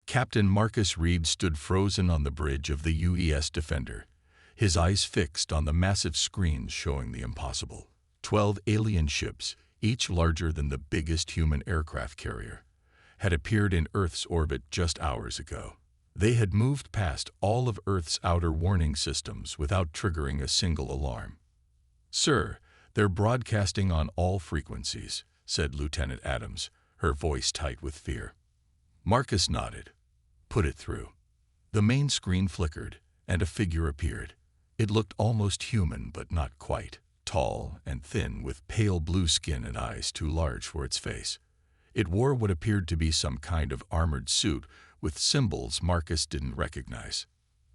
Captain Marcus Reed stood frozen on the bridge of the UES Defender, his eyes fixed on the massive screens showing the impossible. 12 alien ships, each larger than the biggest human aircraft carrier, had appeared in Earth's orbit just hours ago. They had moved past all of Earth's outer warning systems without triggering a single alarm. "Sir, they're broadcasting on all frequencies," said Lieutenant Adams, her voice tight with fear. Marcus nodded. "Put it through." The main screen flickered, and a figure appeared. It looked almost human, but not quite. Tall and thin, with pale blue skin and eyes too large for its face. It wore what appeared to be some kind of armored suit with symbols Marcus didn't recognize.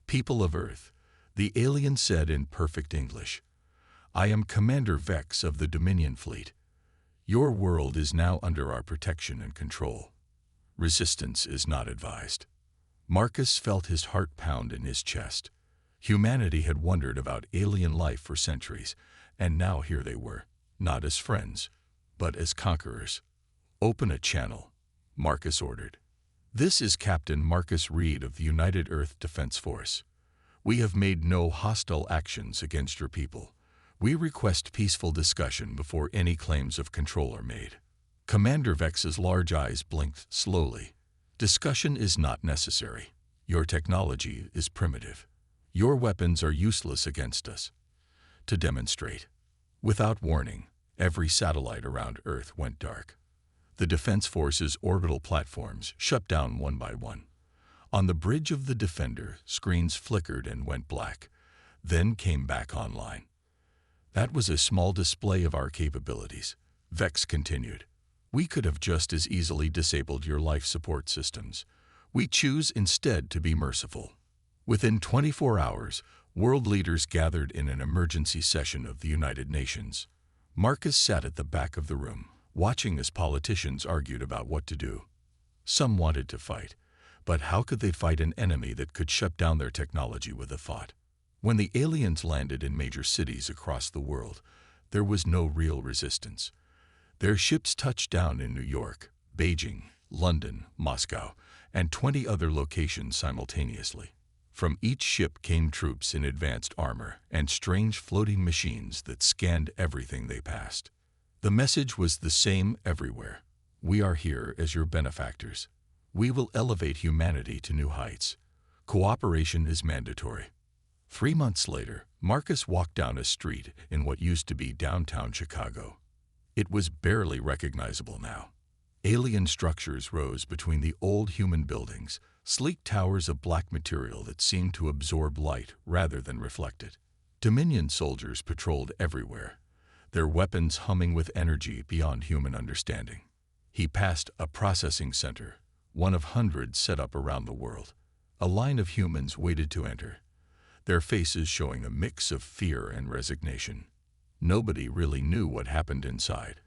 "People of Earth," the alien said in perfect English, "I am Commander Vex of the Dominion Fleet. Your world is now under our protection and control. Resistance is not advised." Marcus felt his heart pound in his chest. Humanity had wondered about alien life for centuries, and now here they were, not as friends, but as conquerors. "Open a channel," Marcus ordered. "This is Captain Marcus Reed of the United Earth Defense Force. We have made no hostile actions against your people. We request peaceful discussion before any claims of control are made." Commander Vex's large eyes blinked slowly. "Discussion is not necessary. Your technology is primitive. Your weapons are useless against us." To demonstrate. Without warning, every satellite around Earth went dark. The Defense Force's orbital platforms shut down one by one. On the bridge of the Defender, screens flickered and went black, then came back online. "That was a small display of our capabilities," Vex continued. "We could have just as easily disabled your life support systems. We choose instead to be merciful." Within 24 hours, world leaders gathered in an emergency session of the United Nations. Marcus sat at the back of the room, watching as politicians argued about what to do. Some wanted to fight, but how could they fight an enemy that could shut down their technology with a thought? When the aliens landed in major cities across the world, there was no real resistance. Their ships touched down in New York, Beijing, London, Moscow, and 20 other locations simultaneously. From each ship came troops in advanced armor and strange floating machines that scanned everything they passed. The message was the same everywhere. "We are here as your benefactors. We will elevate humanity to new heights. Cooperation is mandatory." 3 months later, Marcus walked down a street in what used to be downtown Chicago. It was barely recognizable now. Alien structures rose between the old human buildings, sleek towers of black material that seemed to absorb light rather than reflect it. Dominion soldiers patrolled everywhere, their weapons humming with energy beyond human understanding. He passed a processing center, one of hundreds set up around the world. A line of humans waited to enter, their faces showing a mix of fear and resignation. Nobody really knew what happened inside.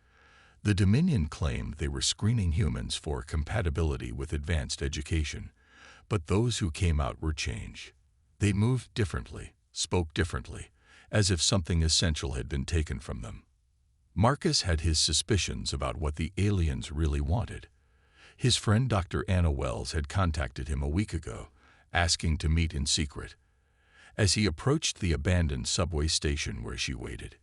The Dominion claimed they were screening humans for compatibility with advanced education, but those who came out were changed. They moved differently, spoke differently, as if something essential had been taken from them. Marcus had his suspicions about what the aliens really wanted. His friend Dr. Anna Wells had contacted him a week ago, asking to meet in secret. As he approached the abandoned subway station where she waited,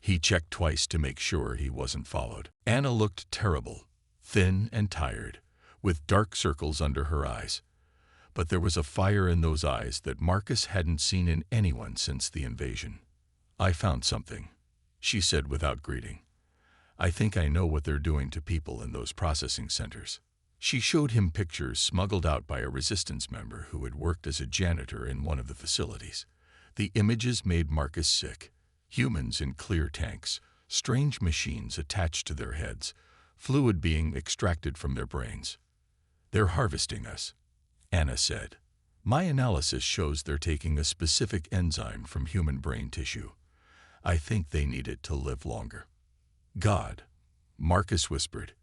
he checked twice to make sure he wasn't followed. Anna looked terrible, thin and tired, with dark circles under her eyes. But there was a fire in those eyes that Marcus hadn't seen in anyone since the invasion. "I found something," she said without greeting. "I think I know what they're doing to people in those processing centers." She showed him pictures smuggled out by a resistance member who had worked as a janitor in one of the facilities. The images made Marcus sick. Humans in clear tanks, strange machines attached to their heads, fluid being extracted from their brains. "They're harvesting us," Anna said. "My analysis shows they're taking a specific enzyme from human brain tissue. I think they need it to live longer." "God," Marcus whispered.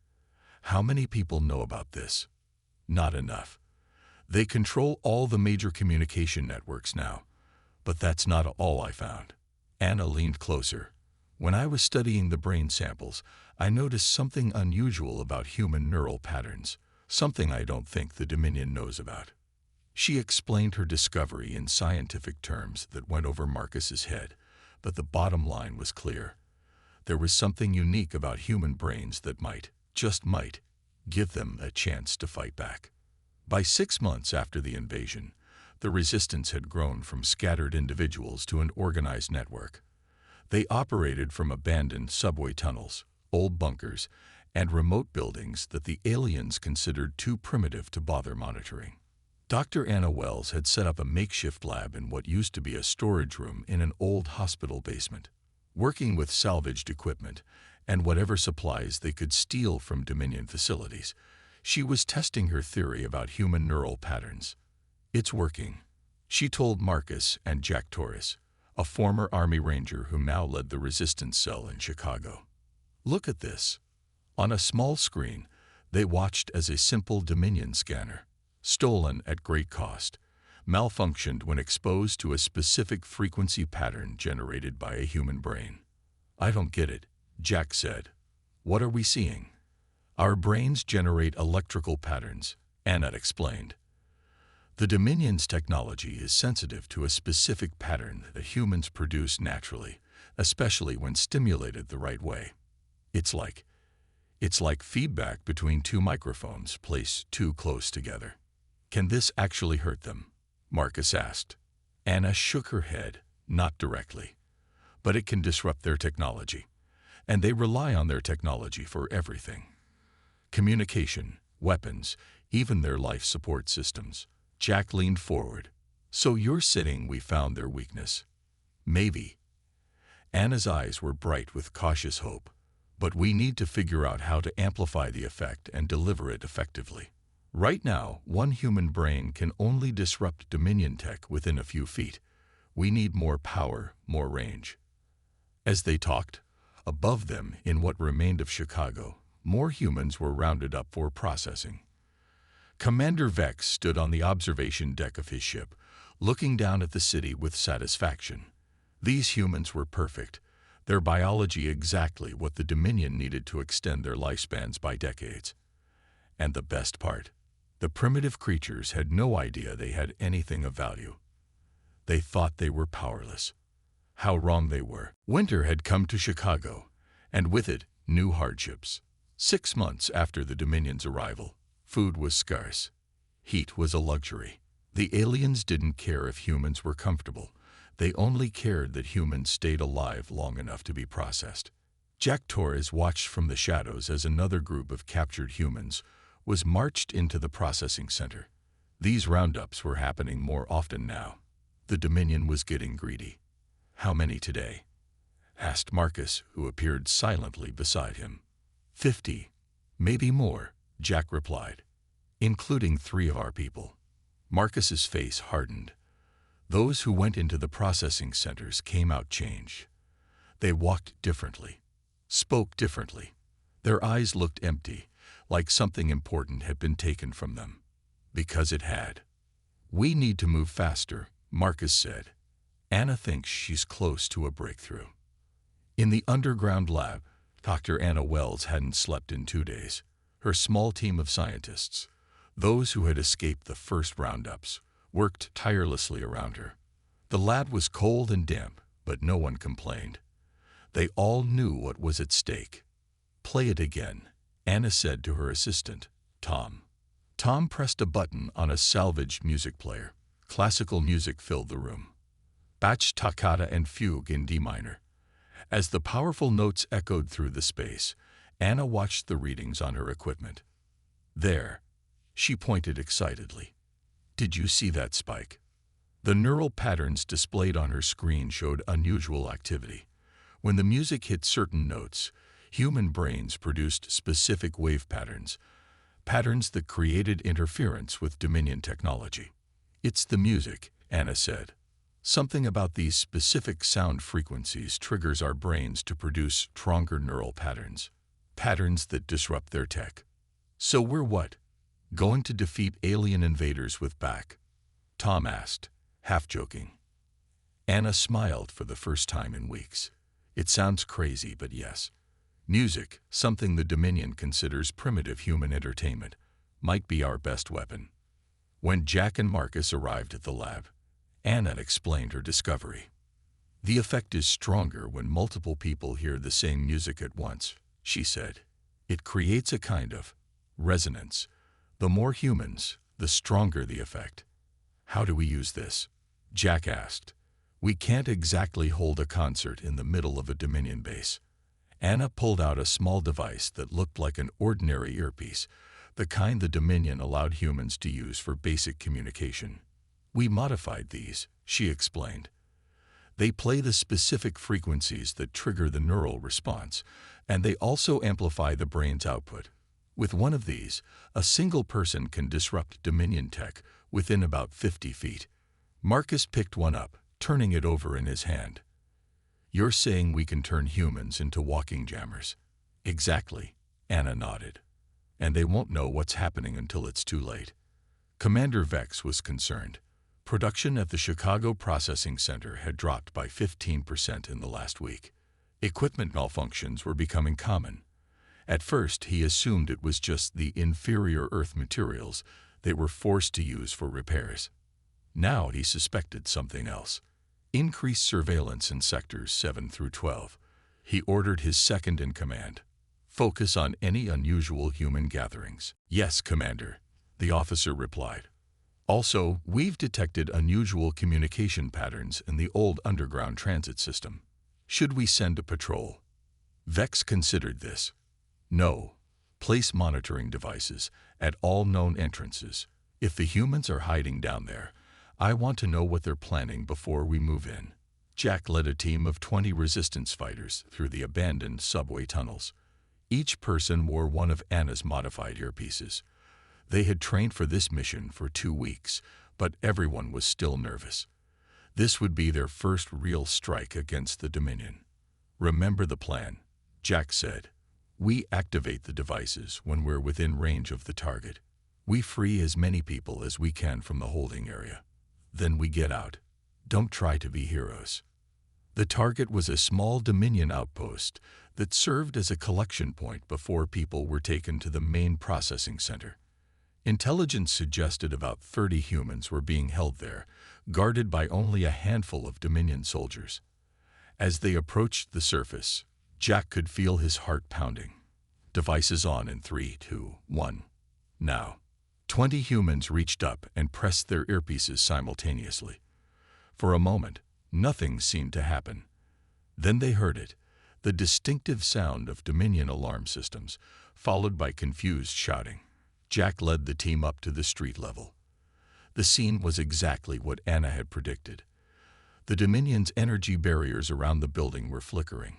"How many people know about this?" "Not enough. They control all the major communication networks now, but that's not all I found." Anna leaned closer. "When I was studying the brain samples, I noticed something unusual about human neural patterns. something I don't think the Dominion knows about. She explained her discovery in scientific terms that went over Marcus's head, but the bottom line was clear. There was something unique about human brains that might, just might, give them a chance to fight back. By 6 months after the invasion, the resistance had grown from scattered individuals to an organized network. They operated from abandoned subway tunnels, old bunkers, and remote buildings that the aliens considered too primitive to bother monitoring. Dr. Anna Wells had set up a makeshift lab in what used to be a storage room in an old hospital basement. Working with salvaged equipment and whatever supplies they could steal from Dominion facilities, she was testing her theory about human neural patterns. "It's working," she told Marcus and Jack Torres, a former Army Ranger who now led the resistance cell in Chicago. "Look at this." On a small screen, they watched as a simple Dominion scanner, stolen at great cost, malfunctioned when exposed to a specific frequency pattern generated by a human brain. "I don't get it," Jack said. "What are we seeing?" "Our brains generate electrical patterns," Anna explained. "The Dominion's technology is sensitive to a specific pattern that humans produce naturally, especially when stimulated the right way. It's like feedback between two microphones placed too close together." "Can this actually hurt them?" Marcus asked. Anna shook her head, not directly. "But it can disrupt their technology, and they rely on their technology for everything. Communication, weapons, even their life support systems." Jack leaned forward. "So you're saying we found their weakness?" "Maybe." Anna's eyes were bright with cautious hope. "But we need to figure out how to amplify the effect and deliver it effectively. Right now, one human brain can only disrupt Dominion tech within a few feet. We need more power, more range." As they talked, above them, in what remained of Chicago, more humans were rounded up for processing. Commander Vex stood on the observation deck of his ship, looking down at the city with satisfaction. These humans were perfect, their biology exactly what the Dominion needed to extend their lifespans by decades. And the best part, the primitive creatures had no idea they had anything of value. They thought they were powerless. How wrong they were. Winter had come to Chicago, and with it, new hardships. 6 months after the Dominion's arrival, food was scarce. Heat was a luxury. The aliens didn't care if humans were comfortable. They only cared that humans stayed alive long enough to be processed. Jack Torres watched from the shadows as another group of captured humans was marched into the processing center. These roundups were happening more often now. The Dominion was getting greedy. "How many today?" asked Marcus, who appeared silently beside him. 50, maybe more," Jack replied, "including 3 of our people." Marcus's face hardened. Those who went into the processing centers came out changed. They walked differently, spoke differently. Their eyes looked empty, like something important had been taken from them. Because it had. "We need to move faster," Marcus said. "Anna thinks she's close to a breakthrough." In the underground lab, Dr. Anna Wells hadn't slept in 2 days. Her small team of scientists, those who had escaped the first roundups, worked tirelessly around her. The lab was cold and damp, but no one complained. They all knew what was at stake. "Play it again," Anna said to her assistant, Tom. Tom pressed a button on a salvaged music player. Classical music filled the room. Bach toccata and fugue in D minor. As the powerful notes echoed through the space, Anna watched the readings on her equipment. "There," she pointed excitedly. "Did you see that spike?" The neural patterns displayed on her screen showed unusual activity. When the music hit certain notes, human brains produced specific wave patterns, patterns that created interference with Dominion technology. "It's the music," Anna said. "Something about these specific sound frequencies triggers our brains to produce stronger neural patterns, patterns that disrupt their tech." "So we're what? Going to defeat alien invaders with Bach?" Tom asked, half joking. Anna smiled for the first time in weeks. "It sounds crazy, but yes. Music, something the Dominion considers primitive human entertainment. might be our best weapon. When Jack and Marcus arrived at the lab, Anna explained her discovery. The effect is stronger when multiple people hear the same music at once, she said. It creates a kind of resonance. The more humans, the stronger the effect. How do we use this? Jack asked. We can't exactly hold a concert in the middle of a Dominion base. Anna pulled out a small device that looked like an ordinary earpiece, the kind the Dominion allowed humans to use for basic communication. We modified these, she explained. They play the specific frequencies that trigger the neural response, and they also amplify the brain's output. With one of these, a single person can disrupt Dominion tech within about 50 feet. Marcus picked one up, turning it over in his hand. You're saying we can turn humans into walking jammers? Exactly, Anna nodded. And they won't know what's happening until it's too late. Commander Vex was concerned. Production at the Chicago Processing Center had dropped by 15% in the last week. Equipment malfunctions were becoming common. At first, he assumed it was just the inferior Earth materials they were forced to use for repairs. Now he suspected something else. Increased surveillance in sectors 7 through 12. He ordered his second-in-command. Focus on any unusual human gatherings. Yes, Commander, the officer replied. Also, we've detected unusual communication patterns in the old underground transit system. Should we send a patrol? Vex considered this. No. Place monitoring devices at all known entrances. If the humans are hiding down there, I want to know what they're planning before we move in. Jack led a team of 20 resistance fighters through the abandoned subway tunnels. Each person wore one of Anna's modified earpieces. They had trained for this mission for 2 weeks, but everyone was still nervous. This would be their first real strike against the Dominion. Remember the plan, Jack said. We activate the devices when we're within range of the target. We free as many people as we can from the holding area. Then we get out. Don't try to be heroes. The target was a small Dominion outpost that served as a collection point before people were taken to the main processing center. Intelligence suggested about 30 humans were being held there, guarded by only a handful of Dominion soldiers. As they approached the surface, Jack could feel his heart pounding. Devices on in 3, 2, 1. Now. 20 humans reached up and pressed their earpieces simultaneously. For a moment, nothing seemed to happen. Then they heard it, the distinctive sound of Dominion alarm systems, followed by confused shouting. Jack led the team up to the street level. The scene was exactly what Anna had predicted. The Dominion's energy barriers around the building were flickering.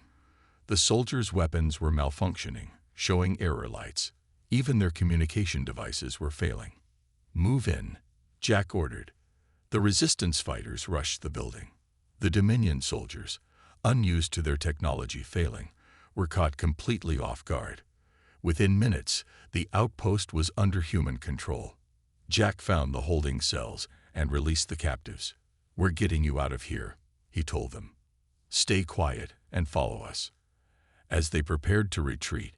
The soldiers' weapons were malfunctioning, showing error lights. Even their communication devices were failing. Move in, Jack ordered. The resistance fighters rushed the building. The Dominion soldiers, unused to their technology failing, were caught completely off guard. Within minutes, the outpost was under human control. Jack found the holding cells and released the captives. We're getting you out of here, he told them. Stay quiet and follow us. As they prepared to retreat,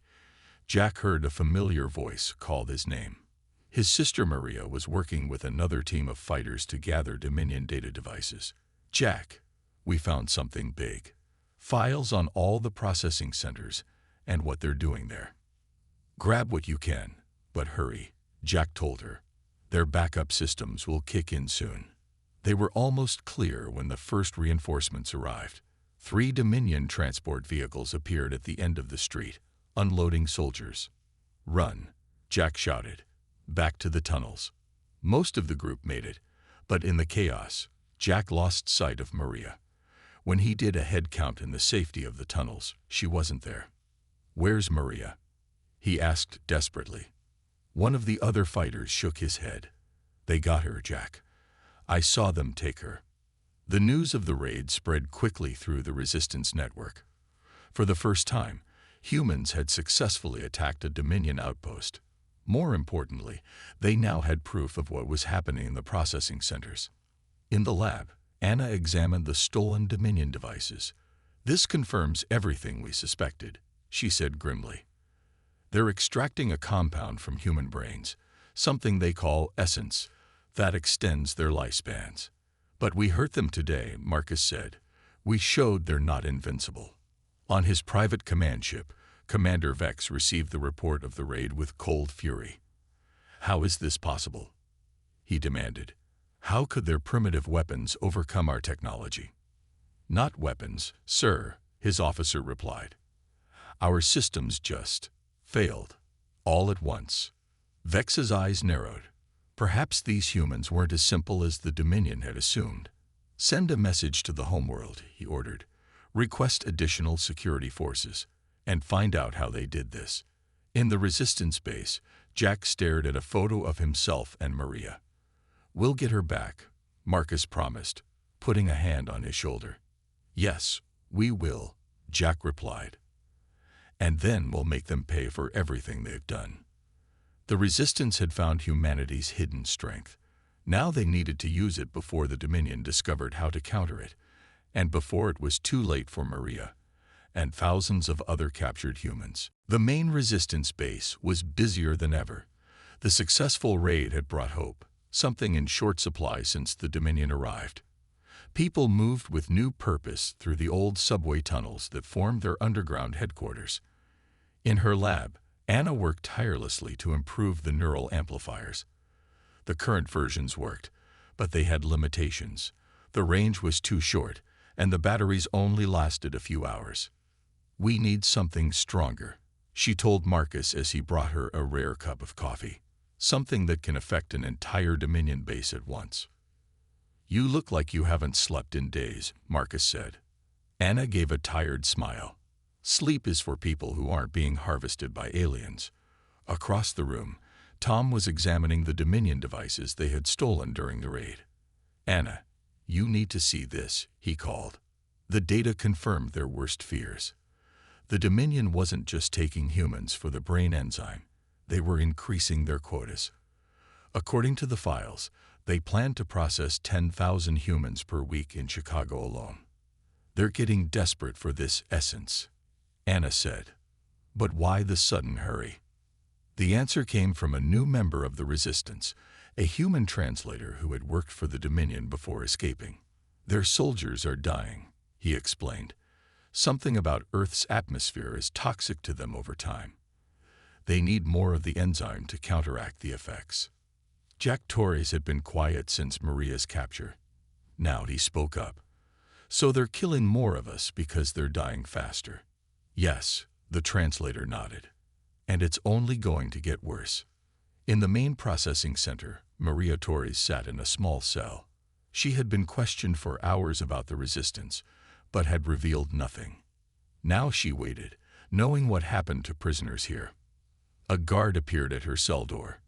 Jack heard a familiar voice call his name. His sister Maria was working with another team of fighters to gather Dominion data devices. Jack, we found something big. Files on all the processing centers and what they're doing there. Grab what you can, but hurry, Jack told her. Their backup systems will kick in soon. They were almost clear when the first reinforcements arrived. 3 Dominion transport vehicles appeared at the end of the street, unloading soldiers. Run, Jack shouted. Back to the tunnels. Most of the group made it, but in the chaos, Jack lost sight of Maria. When he did a head count in the safety of the tunnels, she wasn't there. Where's Maria? He asked desperately. One of the other fighters shook his head. They got her, Jack. I saw them take her. The news of the raid spread quickly through the resistance network. For the first time, humans had successfully attacked a Dominion outpost. More importantly, they now had proof of what was happening in the processing centers. In the lab, Anna examined the stolen Dominion devices. This confirms everything we suspected, she said grimly. They're extracting a compound from human brains, something they call essence, that extends their lifespans. But we hurt them today, Marcus said. We showed they're not invincible. On his private command ship, Commander Vex received the report of the raid with cold fury. How is this possible? He demanded. How could their primitive weapons overcome our technology? Not weapons, sir, his officer replied. Our systems just failed, all at once. Vex's eyes narrowed. Perhaps these humans weren't as simple as the Dominion had assumed. Send a message to the homeworld, he ordered. Request additional security forces, and find out how they did this. In the Resistance base, Jack stared at a photo of himself and Maria. We'll get her back, Marcus promised, putting a hand on his shoulder. Yes, we will, Jack replied. And then we'll make them pay for everything they've done. The Resistance had found humanity's hidden strength. Now they needed to use it before the Dominion discovered how to counter it, and before it was too late for Maria and thousands of other captured humans. The main Resistance base was busier than ever. The successful raid had brought hope, something in short supply since the Dominion arrived. People moved with new purpose through the old subway tunnels that formed their underground headquarters. In her lab, Anna worked tirelessly to improve the neural amplifiers. The current versions worked, but they had limitations. The range was too short, and the batteries only lasted a few hours. We need something stronger, she told Marcus as he brought her a rare cup of coffee. Something that can affect an entire Dominion base at once. You look like you haven't slept in days, Marcus said. Anna gave a tired smile. Sleep is for people who aren't being harvested by aliens. Across the room, Tom was examining the Dominion devices they had stolen during the raid. Anna, you need to see this, he called. The data confirmed their worst fears. The Dominion wasn't just taking humans for the brain enzyme. They were increasing their quotas. According to the files, they planned to process 10,000 humans per week in Chicago alone. They're getting desperate for this essence, Anna said. But why the sudden hurry? The answer came from a new member of the Resistance, a human translator who had worked for the Dominion before escaping. Their soldiers are dying, he explained. Something about Earth's atmosphere is toxic to them over time. They need more of the enzyme to counteract the effects. Jack Torres had been quiet since Maria's capture. Now he spoke up. So they're killing more of us because they're dying faster. Yes, the translator nodded. And it's only going to get worse. In the main processing center, Maria Torres sat in a small cell. She had been questioned for hours about the Resistance, but had revealed nothing. Now she waited, knowing what happened to prisoners here. A guard appeared at her cell door.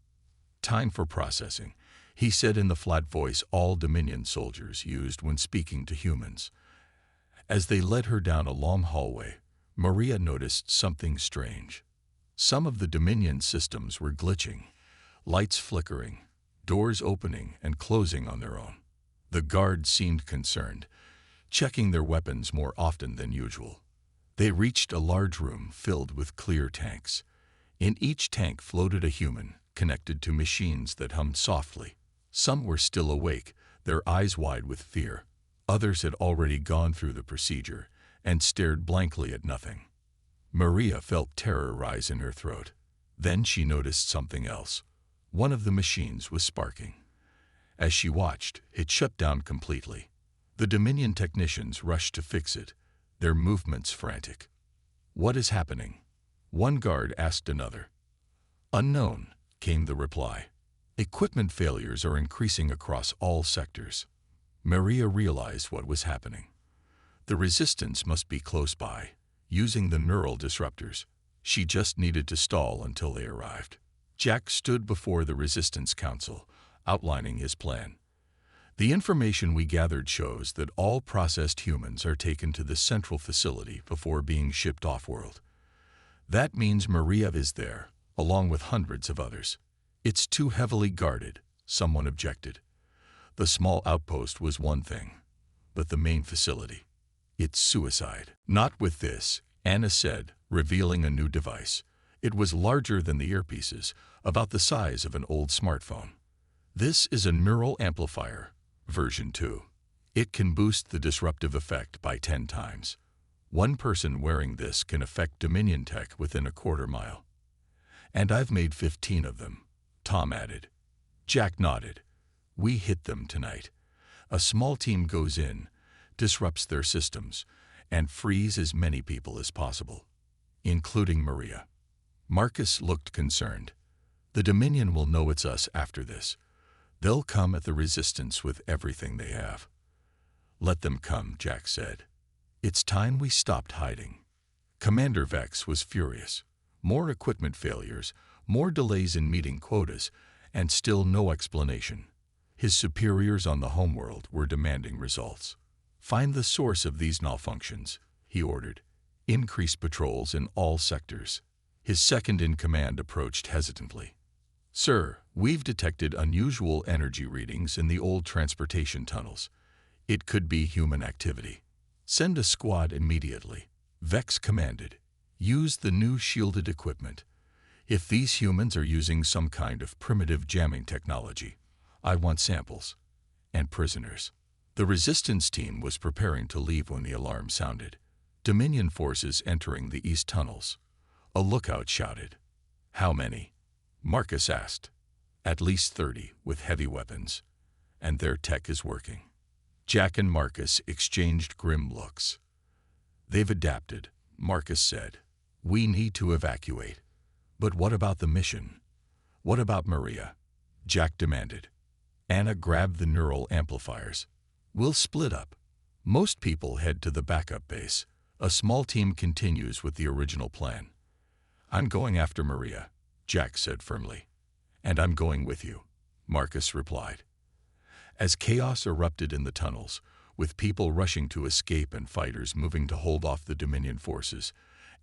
Time for processing, he said in the flat voice all Dominion soldiers used when speaking to humans. As they led her down a long hallway, Maria noticed something strange. Some of the Dominion systems were glitching, lights flickering, doors opening and closing on their own. The guards seemed concerned, checking their weapons more often than usual. They reached a large room filled with clear tanks. In each tank floated a human, connected to machines that hummed softly. Some were still awake, their eyes wide with fear. Others had already gone through the procedure and stared blankly at nothing. Maria felt terror rise in her throat. Then she noticed something else. One of the machines was sparking. As she watched, it shut down completely. The Dominion technicians rushed to fix it, their movements frantic. What is happening? One guard asked another. Unknown, came the reply. Equipment failures are increasing across all sectors. Maria realized what was happening. The Resistance must be close by, using the neural disruptors. She just needed to stall until they arrived. Jack stood before the Resistance Council, outlining his plan. The information we gathered shows that all processed humans are taken to the central facility before being shipped off-world. That means Maria is there, along with hundreds of others. It's too heavily guarded, someone objected. The small outpost was one thing, but the main facility. It's suicide. Not with this, Anna said, revealing a new device. It was larger than the earpieces, about the size of an old smartphone. This is a neural amplifier, version 2. It can boost the disruptive effect by 10 times. One person wearing this can affect Dominion tech within a quarter mile. And I've made 15 of them, Tom added. Jack nodded. We hit them tonight. A small team goes in, disrupts their systems, and frees as many people as possible, including Maria. Marcus looked concerned. The Dominion will know it's us after this. They'll come at the Resistance with everything they have. Let them come, Jack said. It's time we stopped hiding. Commander Vex was furious. More equipment failures, more delays in meeting quotas, and still no explanation. His superiors on the homeworld were demanding results. Find the source of these malfunctions, he ordered. Increase patrols in all sectors. His second-in-command approached hesitantly. Sir, we've detected unusual energy readings in the old transportation tunnels. It could be human activity. Send a squad immediately. Vex commanded. Use the new shielded equipment. If these humans are using some kind of primitive jamming technology, I want samples. And prisoners. The Resistance team was preparing to leave when the alarm sounded. Dominion forces entering the east tunnels. A lookout shouted. How many? Marcus asked. At least 30, with heavy weapons. And their tech is working. Jack and Marcus exchanged grim looks. They've adapted, Marcus said. We need to evacuate. But what about the mission? What about Maria? Jack demanded. Anna grabbed the neural amplifiers. We'll split up. Most people head to the backup base. A small team continues with the original plan. I'm going after Maria, Jack said firmly. And I'm going with you, Marcus replied. As chaos erupted in the tunnels, with people rushing to escape and fighters moving to hold off the Dominion forces,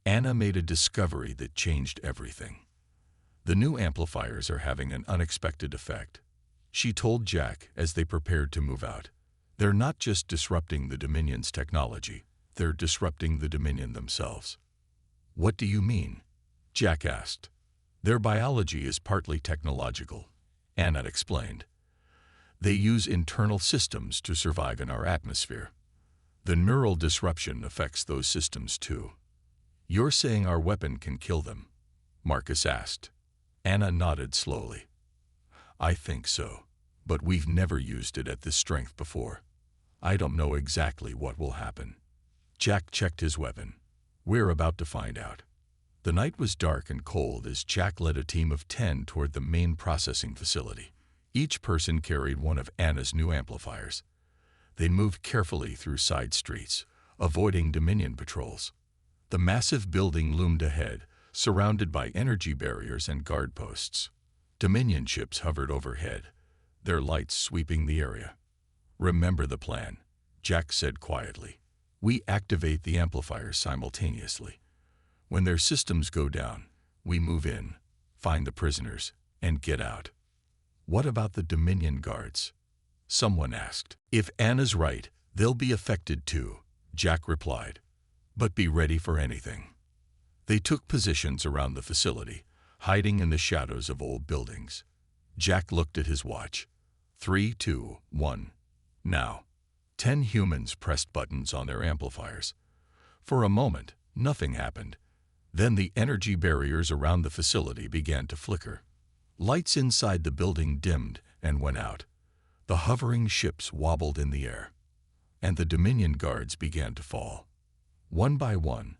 Anna made a discovery that changed everything. The new amplifiers are having an unexpected effect. She told Jack as they prepared to move out. They're not just disrupting the Dominion's technology, they're disrupting the Dominion themselves. What do you mean? Jack asked. Their biology is partly technological, Anna explained. They use internal systems to survive in our atmosphere. The neural disruption affects those systems too. You're saying our weapon can kill them? Marcus asked. Anna nodded slowly. I think so, but we've never used it at this strength before. I don't know exactly what will happen. Jack checked his weapon. We're about to find out. The night was dark and cold as Jack led a team of 10 toward the main processing facility. Each person carried one of Anna's new amplifiers. They moved carefully through side streets, avoiding Dominion patrols. The massive building loomed ahead, surrounded by energy barriers and guard posts. Dominion ships hovered overhead, their lights sweeping the area. Remember the plan, Jack said quietly. We activate the amplifiers simultaneously. When their systems go down, we move in, find the prisoners, and get out. What about the Dominion guards? Someone asked. If Anna's right, they'll be affected too, Jack replied. But be ready for anything. They took positions around the facility, hiding in the shadows of old buildings. Jack looked at his watch. 3, 2, 1. Now. 10 humans pressed buttons on their amplifiers. For a moment, nothing happened. Then the energy barriers around the facility began to flicker. Lights inside the building dimmed and went out. The hovering ships wobbled in the air. And the Dominion guards began to fall. One by one,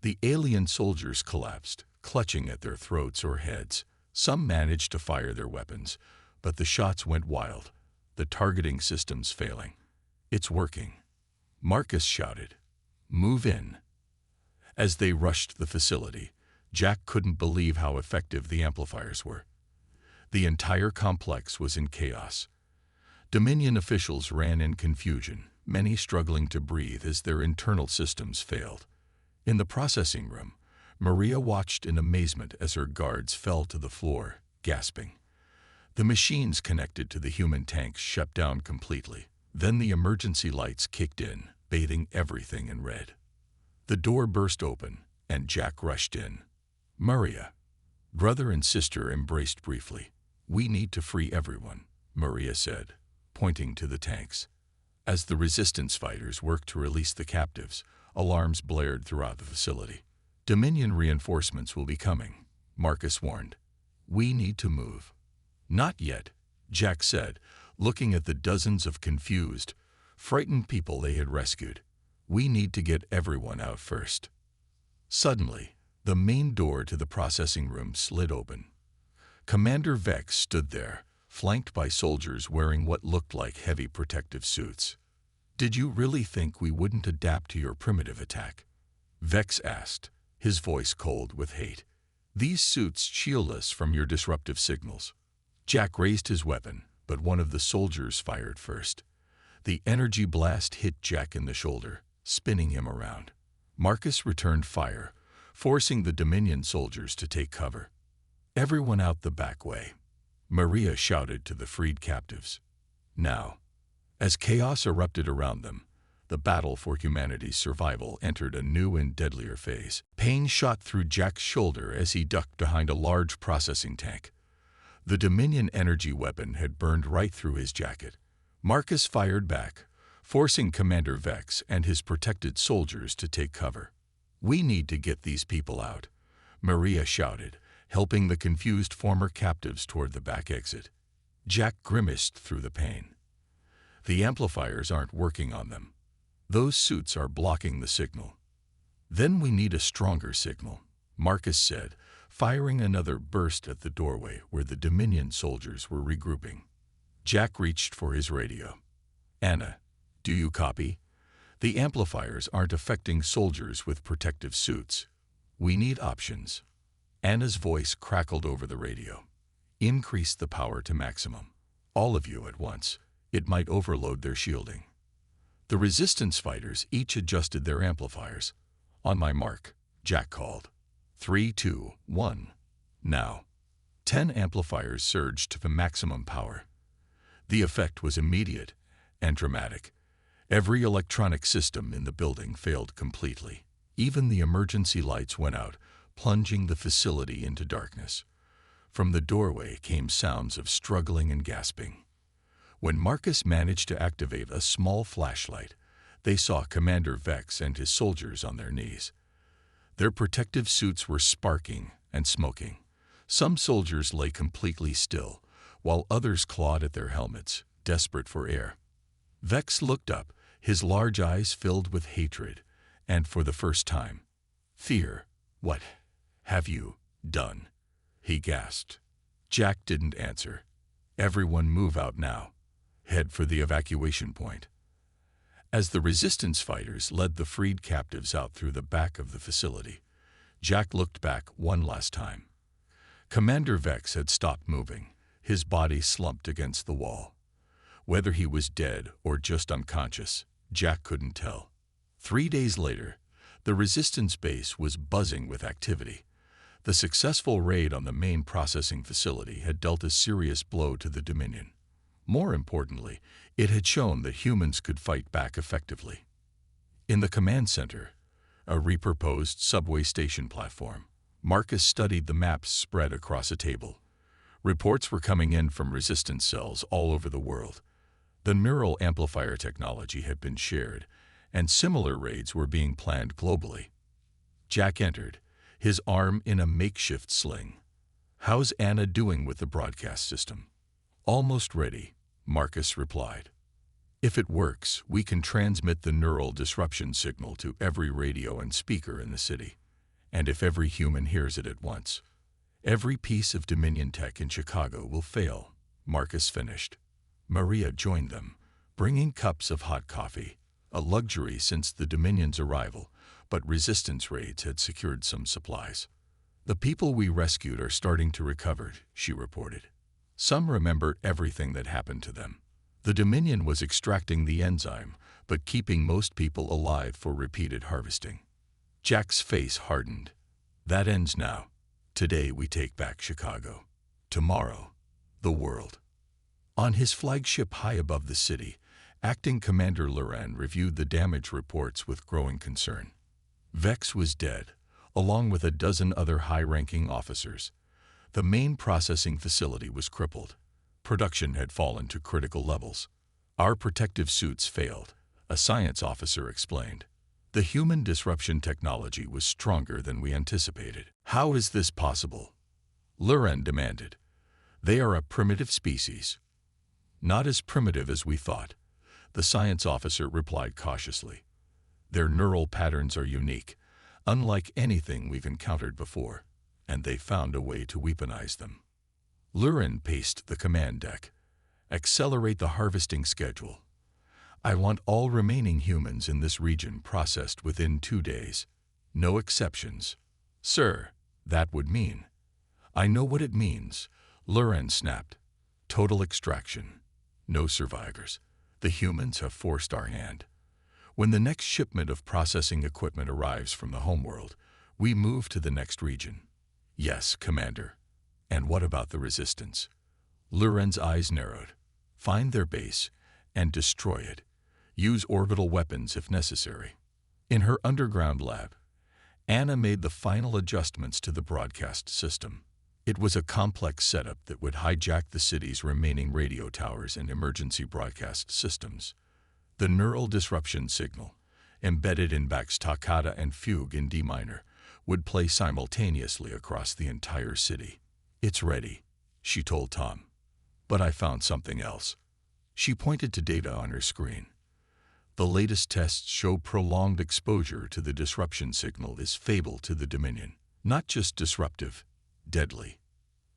the alien soldiers collapsed, clutching at their throats or heads. Some managed to fire their weapons, but the shots went wild, the targeting systems failing. It's working, Marcus shouted. Move in. As they rushed the facility, Jack couldn't believe how effective the amplifiers were. The entire complex was in chaos. Dominion officials ran in confusion, many struggling to breathe as their internal systems failed. In the processing room, Maria watched in amazement as her guards fell to the floor, gasping. The machines connected to the human tanks shut down completely. Then the emergency lights kicked in, bathing everything in red. The door burst open, and Jack rushed in. Maria. Brother and sister embraced briefly. "We need to free everyone," Maria said, pointing to the tanks. As the resistance fighters worked to release the captives, alarms blared throughout the facility. "Dominion reinforcements will be coming," Marcus warned. "We need to move." "Not yet," Jack said, looking at the dozens of confused, frightened people they had rescued. "We need to get everyone out first." Suddenly, the main door to the processing room slid open. Commander Vex stood there, flanked by soldiers wearing what looked like heavy protective suits. "Did you really think we wouldn't adapt to your primitive attack?" Vex asked, his voice cold with hate. "These suits shield us from your disruptive signals." Jack raised his weapon, but one of the soldiers fired first. The energy blast hit Jack in the shoulder, spinning him around. Marcus returned fire, forcing the Dominion soldiers to take cover. "Everyone out the back way," Maria shouted to the freed captives. Now, as chaos erupted around them, the battle for humanity's survival entered a new and deadlier phase. Pain shot through Jack's shoulder as he ducked behind a large processing tank. The Dominion energy weapon had burned right through his jacket. Marcus fired back, forcing Commander Vex and his protected soldiers to take cover. "We need to get these people out," Maria shouted, helping the confused former captives toward the back exit. Jack grimaced through the pain. "The amplifiers aren't working on them. Those suits are blocking the signal." "Then we need a stronger signal," Marcus said, firing another burst at the doorway where the Dominion soldiers were regrouping. Jack reached for his radio. "Anna, do you copy? The amplifiers aren't affecting soldiers with protective suits. We need options." Anna's voice crackled over the radio. "Increase the power to maximum. All of you at once. It might overload their shielding." The resistance fighters each adjusted their amplifiers. "On my mark," Jack called. 3, 2, 1. Now. 10 amplifiers surged to the maximum power. The effect was immediate and dramatic. Every electronic system in the building failed completely. Even the emergency lights went out, plunging the facility into darkness. From the doorway came sounds of struggling and gasping. When Marcus managed to activate a small flashlight, they saw Commander Vex and his soldiers on their knees. Their protective suits were sparking and smoking. Some soldiers lay completely still, while others clawed at their helmets, desperate for air. Vex looked up, his large eyes filled with hatred, and for the first time, fear. "What have you done?" he gasped. Jack didn't answer. "Everyone move out now. Head for the evacuation point." As the resistance fighters led the freed captives out through the back of the facility, Jack looked back one last time. Commander Vex had stopped moving, his body slumped against the wall. Whether he was dead or just unconscious, Jack couldn't tell. 3 days later, the resistance base was buzzing with activity. The successful raid on the main processing facility had dealt a serious blow to the Dominion. More importantly, it had shown that humans could fight back effectively. In the command center, a repurposed subway station platform, Marcus studied the maps spread across a table. Reports were coming in from resistance cells all over the world. The neural amplifier technology had been shared, and similar raids were being planned globally. Jack entered, his arm in a makeshift sling. "How's Anna doing with the broadcast system?" "Almost ready," Marcus replied. "If it works, we can transmit the neural disruption signal to every radio and speaker in the city. And if every human hears it at once, every piece of Dominion tech in Chicago will fail," Marcus finished. Maria joined them, bringing cups of hot coffee, a luxury since the Dominion's arrival, but resistance raids had secured some supplies. "The people we rescued are starting to recover," she reported. "Some remember everything that happened to them. The Dominion was extracting the enzyme, but keeping most people alive for repeated harvesting." Jack's face hardened. "That ends now. Today we take back Chicago. Tomorrow, the world." On his flagship high above the city, Acting Commander Loran reviewed the damage reports with growing concern. Vex was dead, along with a dozen other high-ranking officers. The main processing facility was crippled. Production had fallen to critical levels. Our protective suits failed, a science officer explained. The human disruption technology was stronger than we anticipated. How is this possible? Luren demanded. They are a primitive species. Not as primitive as we thought, the science officer replied cautiously. Their neural patterns are unique, unlike anything we've encountered before, and they found a way to weaponize them. Luren paced the command deck. Accelerate the harvesting schedule. I want all remaining humans in this region processed within 2 days. No exceptions. Sir, that would mean. I know what it means, Luren snapped. Total extraction. No survivors. The humans have forced our hand. When the next shipment of processing equipment arrives from the homeworld, we move to the next region. Yes, Commander. And what about the resistance? Luren's eyes narrowed. Find their base and destroy it. Use orbital weapons if necessary. In her underground lab, Anna made the final adjustments to the broadcast system. It was a complex setup that would hijack the city's remaining radio towers and emergency broadcast systems. The neural disruption signal, embedded in Bach's toccata and fugue in D minor, would play simultaneously across the entire city. It's ready, she told Tom. But I found something else. She pointed to data on her screen. The latest tests show prolonged exposure to the disruption signal is fatal to the Dominion. Not just disruptive, deadly.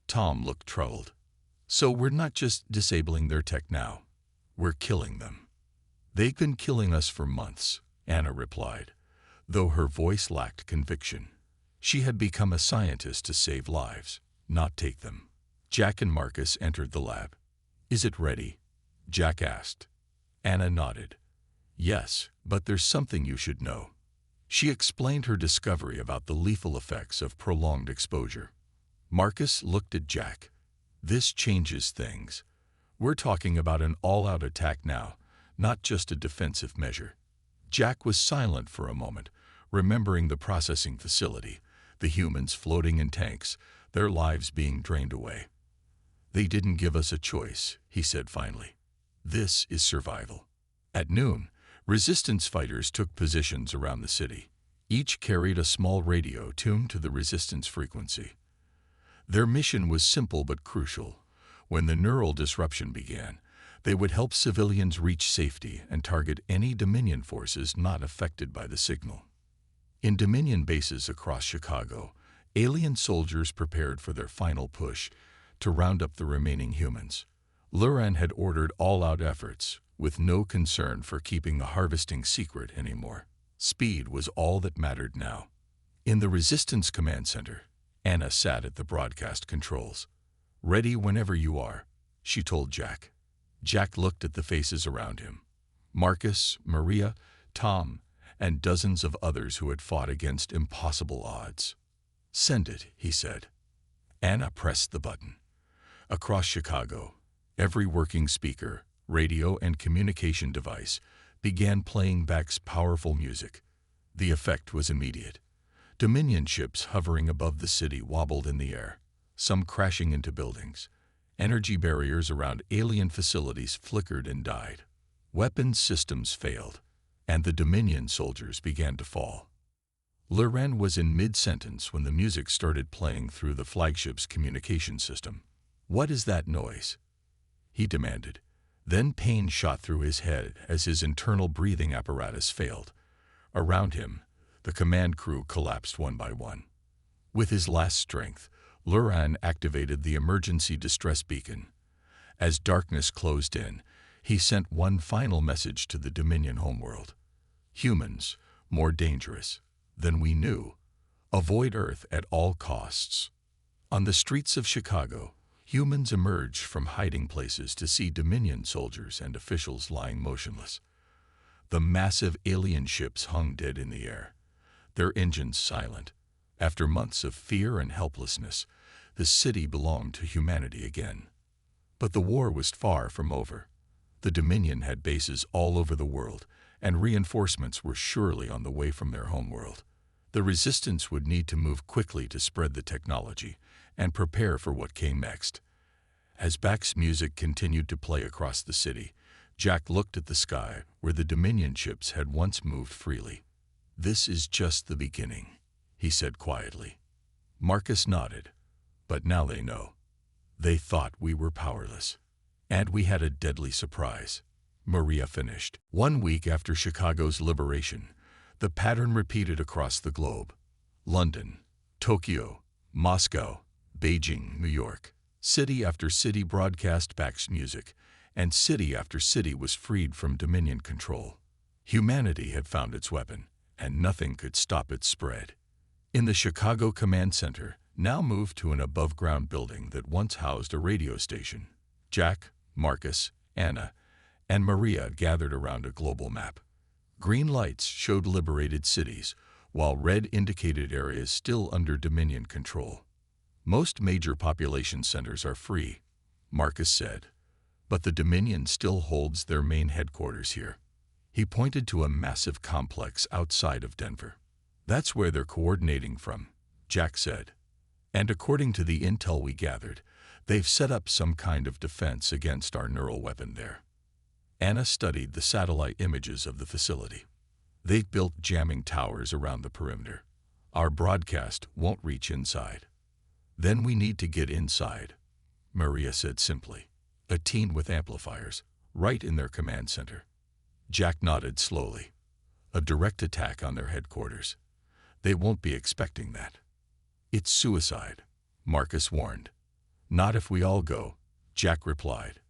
Tom looked troubled. So we're not just disabling their tech now. We're killing them. They've been killing us for months, Anna replied, though her voice lacked conviction. She had become a scientist to save lives, not take them. Jack and Marcus entered the lab. Is it ready? Jack asked. Anna nodded. Yes, but there's something you should know. She explained her discovery about the lethal effects of prolonged exposure. Marcus looked at Jack. This changes things. We're talking about an all-out attack now, not just a defensive measure. Jack was silent for a moment, remembering the processing facility, the humans floating in tanks, their lives being drained away. They didn't give us a choice, he said finally. This is survival. At noon, resistance fighters took positions around the city. Each carried a small radio tuned to the resistance frequency. Their mission was simple but crucial. When the neural disruption began, they would help civilians reach safety and target any Dominion forces not affected by the signal. In Dominion bases across Chicago, alien soldiers prepared for their final push to round up the remaining humans. Luren had ordered all-out efforts, with no concern for keeping the harvesting secret anymore. Speed was all that mattered now. In the Resistance Command Center, Anna sat at the broadcast controls. Ready whenever you are, she told Jack. Jack looked at the faces around him. Marcus, Maria, Tom, and dozens of others who had fought against impossible odds. Send it, he said. Anna pressed the button. Across Chicago, every working speaker, radio, and communication device began playing Bach's powerful music. The effect was immediate. Dominion ships hovering above the city wobbled in the air, some crashing into buildings. Energy barriers around alien facilities flickered and died. Weapons systems failed, and the Dominion soldiers began to fall. Luren was in mid-sentence when the music started playing through the flagship's communication system. What is that noise? He demanded. Then pain shot through his head as his internal breathing apparatus failed. Around him, the command crew collapsed one by one. With his last strength, Luren activated the emergency distress beacon. As darkness closed in, he sent one final message to the Dominion homeworld. Humans, more dangerous than we knew. Avoid Earth at all costs. On the streets of Chicago, humans emerged from hiding places to see Dominion soldiers and officials lying motionless. The massive alien ships hung dead in the air, their engines silent. After months of fear and helplessness, the city belonged to humanity again. But the war was far from over. The Dominion had bases all over the world, and reinforcements were surely on the way from their homeworld. The Resistance would need to move quickly to spread the technology and prepare for what came next. As Bach's music continued to play across the city, Jack looked at the sky where the Dominion ships had once moved freely. "This is just the beginning," he said quietly. Marcus nodded. "But now they know. They thought we were powerless. And we had a deadly surprise," Maria finished. 1 week after Chicago's liberation, the pattern repeated across the globe. London, Tokyo, Moscow, Beijing, New York. City after city broadcast Bach's music, and city after city was freed from Dominion control. Humanity had found its weapon, and nothing could stop its spread. In the Chicago Command Center, now moved to an above-ground building that once housed a radio station, Jack, Marcus, Anna, and Maria gathered around a global map. Green lights showed liberated cities, while red indicated areas still under Dominion control. "Most major population centers are free," Marcus said, "but the Dominion still holds their main headquarters here." He pointed to a massive complex outside of Denver. "That's where they're coordinating from," Jack said. "And according to the intel we gathered, they've set up some kind of defense against our neural weapon there." Anna studied the satellite images of the facility. "They've built jamming towers around the perimeter. Our broadcast won't reach inside." "Then we need to get inside," Maria said simply. "A team with amplifiers, right in their command center." Jack nodded slowly. "A direct attack on their headquarters. They won't be expecting that." "It's suicide," Marcus warned. "Not if we all go," Jack replied.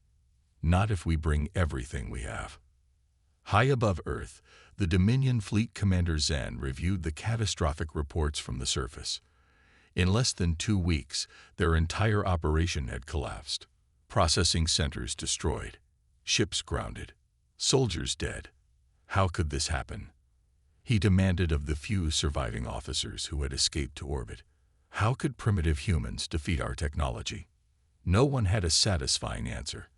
"Not if we bring everything we have." High above Earth, the Dominion Fleet Commander Zan reviewed the catastrophic reports from the surface. In less than 2 weeks, their entire operation had collapsed. Processing centers destroyed, ships grounded, soldiers dead. How could this happen? He demanded of the few surviving officers who had escaped to orbit. How could primitive humans defeat our technology? No one had a satisfying answer.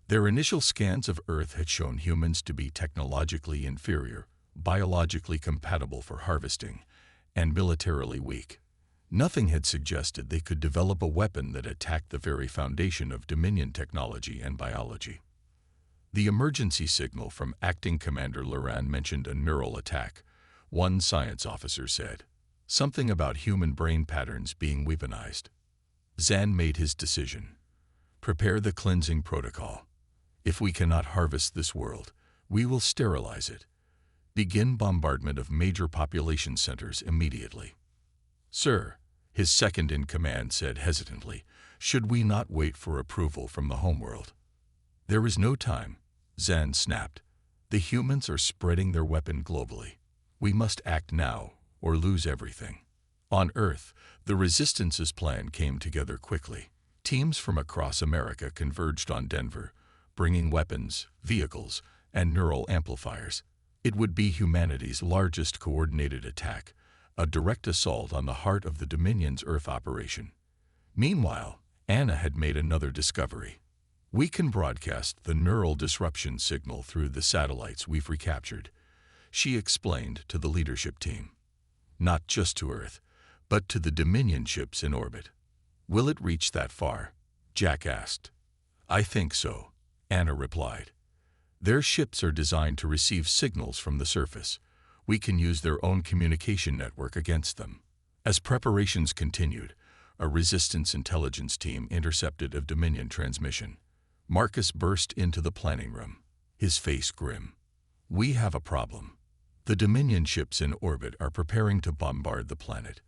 Their initial scans of Earth had shown humans to be technologically inferior, biologically compatible for harvesting, and militarily weak. Nothing had suggested they could develop a weapon that attacked the very foundation of Dominion technology and biology. The emergency signal from Acting Commander Loran mentioned a neural attack, one science officer said. Something about human brain patterns being weaponized. Zan made his decision. "Prepare the cleansing protocol. If we cannot harvest this world, we will sterilize it. Begin bombardment of major population centers immediately." "Sir," his second-in-command said hesitantly, "should we not wait for approval from the homeworld?" "There is no time," Zan snapped. "The humans are spreading their weapon globally. We must act now or lose everything." On Earth, the Resistance's plan came together quickly. Teams from across America converged on Denver, bringing weapons, vehicles, and neural amplifiers. It would be humanity's largest coordinated attack, a direct assault on the heart of the Dominion's Earth operation. Meanwhile, Anna had made another discovery. "We can broadcast the neural disruption signal through the satellites we've recaptured," she explained to the leadership team. "Not just to Earth, but to the Dominion ships in orbit." "Will it reach that far?" Jack asked. "I think so," Anna replied. "Their ships are designed to receive signals from the surface. We can use their own communication network against them." As preparations continued, a Resistance intelligence team intercepted a Dominion transmission. Marcus burst into the planning room, his face grim. "We have a problem. The Dominion ships in orbit are preparing to bombard the planet.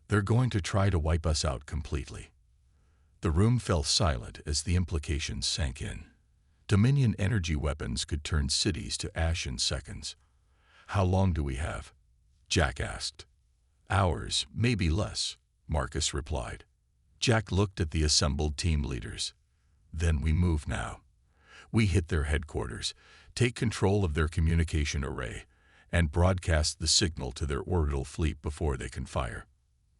They're going to try to wipe us out completely." The room fell silent as the implications sank in. Dominion energy weapons could turn cities to ash in seconds. "How long do we have?" Jack asked. "Hours, maybe less," Marcus replied. Jack looked at the assembled team leaders. "Then we move now. We hit their headquarters, take control of their communication array, and broadcast the signal to their orbital fleet before they can fire."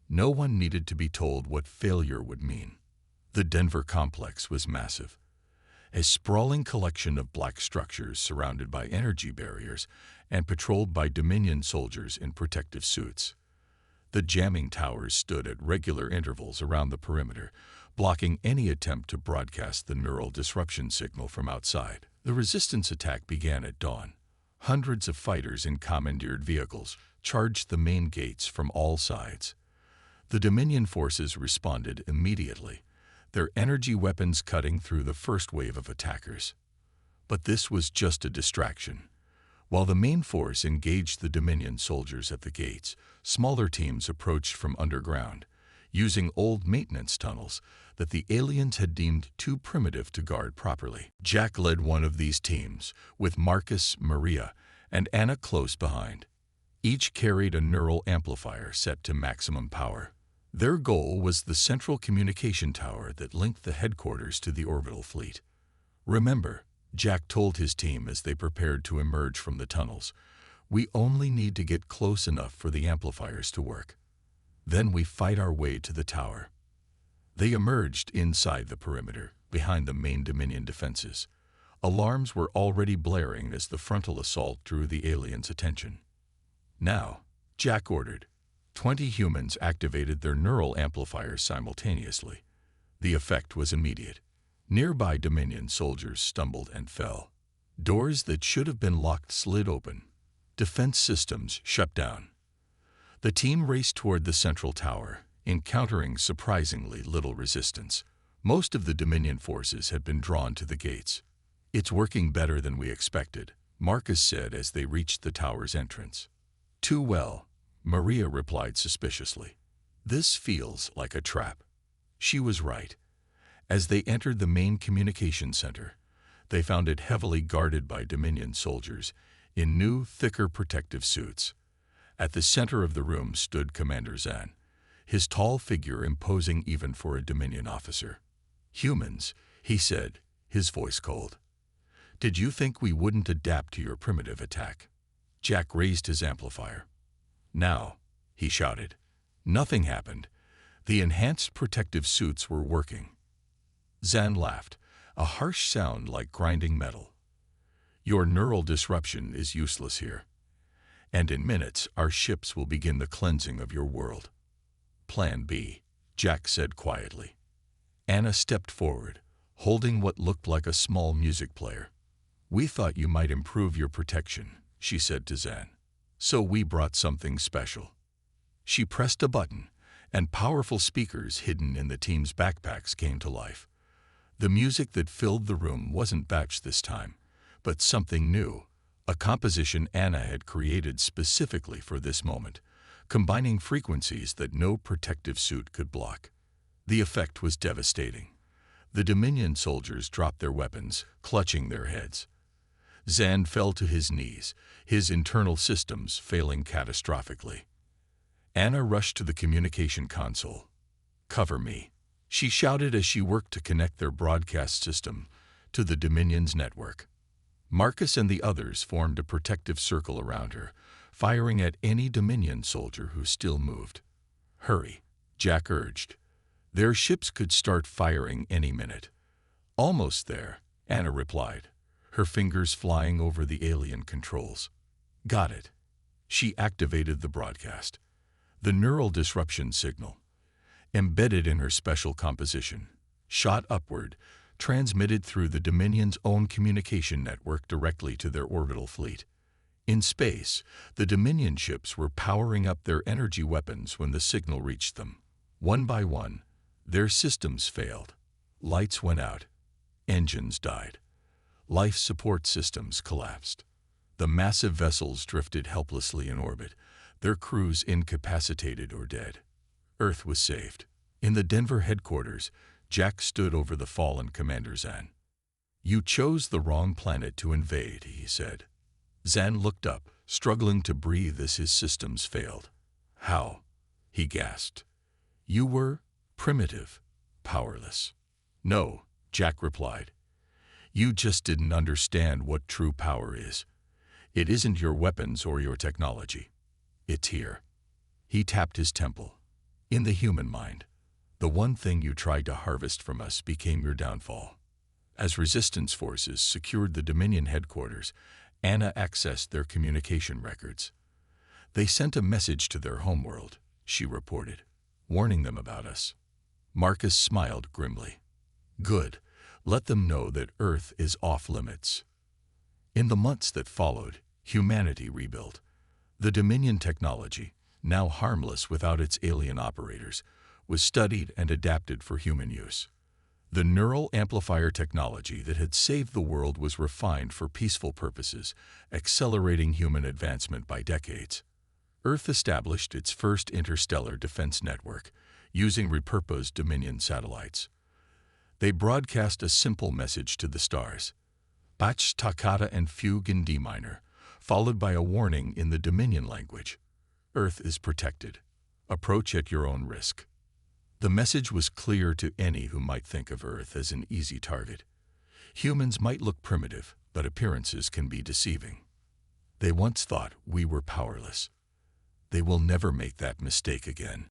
No one needed to be told what failure would mean. The Denver complex was massive. A sprawling collection of black structures surrounded by energy barriers and patrolled by Dominion soldiers in protective suits. The jamming towers stood at regular intervals around the perimeter, blocking any attempt to broadcast the neural disruption signal from outside. The resistance attack began at dawn. Hundreds of fighters in commandeered vehicles charged the main gates from all sides. The Dominion forces responded immediately, their energy weapons cutting through the first wave of attackers. But this was just a distraction. While the main force engaged the Dominion soldiers at the gates, smaller teams approached from underground, using old maintenance tunnels that the aliens had deemed too primitive to guard properly. Jack led one of these teams, with Marcus, Maria, and Anna close behind. Each carried a neural amplifier set to maximum power. Their goal was the central communication tower that linked the headquarters to the orbital fleet. "Remember," Jack told his team as they prepared to emerge from the tunnels, "we only need to get close enough for the amplifiers to work. Then we fight our way to the tower." They emerged inside the perimeter, behind the main Dominion defenses. Alarms were already blaring as the frontal assault drew the aliens' attention. "Now," Jack ordered. 20 humans activated their neural amplifiers simultaneously. The effect was immediate. Nearby Dominion soldiers stumbled and fell. Doors that should have been locked slid open. Defense systems shut down. The team raced toward the central tower, encountering surprisingly little resistance. Most of the Dominion forces had been drawn to the gates. "It's working better than we expected," Marcus said as they reached the tower's entrance. "Too well," Maria replied suspiciously. "This feels like a trap." She was right. As they entered the main communication center, they found it heavily guarded by Dominion soldiers in new, thicker protective suits. At the center of the room stood Commander Zan, his tall figure imposing even for a Dominion officer. "Humans," he said, his voice cold. "Did you think we wouldn't adapt to your primitive attack?" Jack raised his amplifier. "Now," he shouted. Nothing happened. The enhanced protective suits were working. Zan laughed, a harsh sound like grinding metal. "Your neural disruption is useless here. And in minutes, our ships will begin the cleansing of your world." "Plan B," Jack said quietly. Anna stepped forward, holding what looked like a small music player. "We thought you might improve your protection," she said to Zan. "So we brought something special." She pressed a button, and powerful speakers hidden in the team's backpacks came to life. The music that filled the room wasn't batch this time, but something new, a composition Anna had created specifically for this moment, combining frequencies that no protective suit could block. The effect was devastating. The Dominion soldiers dropped their weapons, clutching their heads. Zan fell to his knees, his internal systems failing catastrophically. Anna rushed to the communication console. "Cover me," she shouted as she worked to connect their broadcast system to the Dominion's network. Marcus and the others formed a protective circle around her, firing at any Dominion soldier who still moved. "Hurry," Jack urged. Their ships could start firing any minute. "Almost there," Anna replied, her fingers flying over the alien controls. "Got it." She activated the broadcast. The neural disruption signal, embedded in her special composition, shot upward, transmitted through the Dominion's own communication network directly to their orbital fleet. In space, the Dominion ships were powering up their energy weapons when the signal reached them. One by one, their systems failed. Lights went out. Engines died. Life support systems collapsed. The massive vessels drifted helplessly in orbit, their crews incapacitated or dead. Earth was saved. In the Denver headquarters, Jack stood over the fallen Commander Zan. "You chose the wrong planet to invade," he said. Zan looked up, struggling to breathe as his systems failed. "How?" he gasped. "You were primitive, powerless." "No," Jack replied. "You just didn't understand what true power is. It isn't your weapons or your technology. It's here." He tapped his temple. "In the human mind, the one thing you tried to harvest from us became your downfall." As resistance forces secured the Dominion headquarters, Anna accessed their communication records. They sent a message to their homeworld, she reported, warning them about us. Marcus smiled grimly. Good. Let them know that Earth is off-limits. In the months that followed, humanity rebuilt. The Dominion technology, now harmless without its alien operators, was studied and adapted for human use. The neural amplifier technology that had saved the world was refined for peaceful purposes, accelerating human advancement by decades. Earth established its first interstellar defense network, using repurposed Dominion satellites. They broadcast a simple message to the stars, Bach toccata and fugue in D minor, followed by a warning in the Dominion language. Earth is protected. Approach at your own risk. The message was clear to any who might think of Earth as an easy target. Humans might look primitive, but appearances can be deceiving. They once thought we were powerless. They will never make that mistake again.